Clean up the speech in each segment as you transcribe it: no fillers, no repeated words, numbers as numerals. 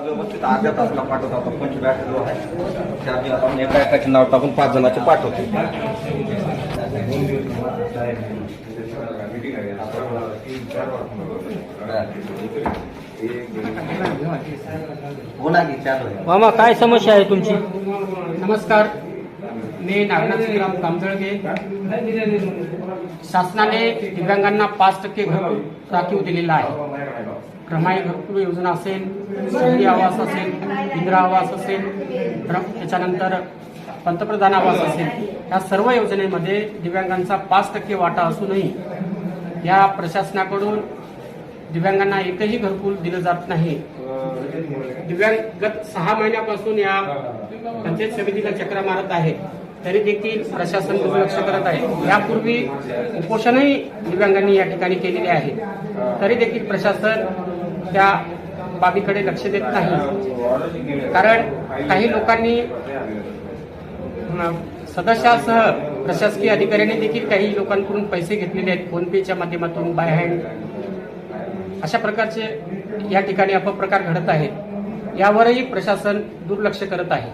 व्यवस्थित अर्ध्या तासाला पाठवतो आपण 25 बॅटरी जो आहे त्या आधी आपण एका एकाचे नाव टाकून 5 जणांचे पाठवतो. मामा काय समस्या आहे तुमची? नमस्कार, मी नागनाथ श्रीराम कामजळगे. शासनाने दिव्यांगांना 5% घरकुल राखीव दिलेला आहे. रमाई घरकुल योजना असेल, शहरी आवास असेल, इंदिरा आवास असेल, त्याच्यानंतर पंतप्रधान आवास असेल, या सर्व योजनेमध्ये दिव्यांगांचा 5% वाटा असूनही या प्रशासनाकडून दिव्यांगांना एकही घरकुल दिलं जात नाही. दिव्यांग गत 6 महिन्यापासून या पंचायत समितीला चक्रा मारत आहे, तरी देखील प्रशासन दुर्लक्ष करत आहे. यापूर्वी उपोषणही दिव्यांगांनी या ठिकाणी केलेले आहे, तरी देखील प्रशासन त्या बाबीकडे लक्ष देत नाही. कारण काही लोकांनी सदस्यासह प्रशासकीय अधिकाऱ्यांनी देखील काही लोकांकडून पैसे घेतलेले आहेत, फोनपेच्या माध्यमातून, बाय हँड, अशा प्रकारचे या ठिकाणी अपप्रकार घडत आहेत. यावरही प्रशासन दुर्लक्ष करत आहे.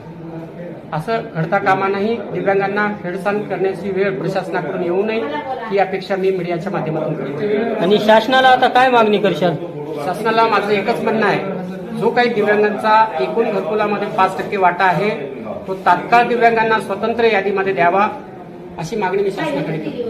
असं घडता कामा नाही. दिव्यांगांना हेळसांड करण्याची वेळ प्रशासनाकडून येऊ नये ही अपेक्षा मी मीडियाच्या माध्यमातून करतो. आणि शासनाला आता काय मागणी करशाल? शासनाला माझं एकच म्हणणं आहे, जो काही दिव्यांगांचा एकूण घरकुलामध्ये 5% वाटा आहे तो तात्काळ दिव्यांगांना स्वतंत्र यादीमध्ये द्यावा, अशी मागणी मी शासनाकडे करतो.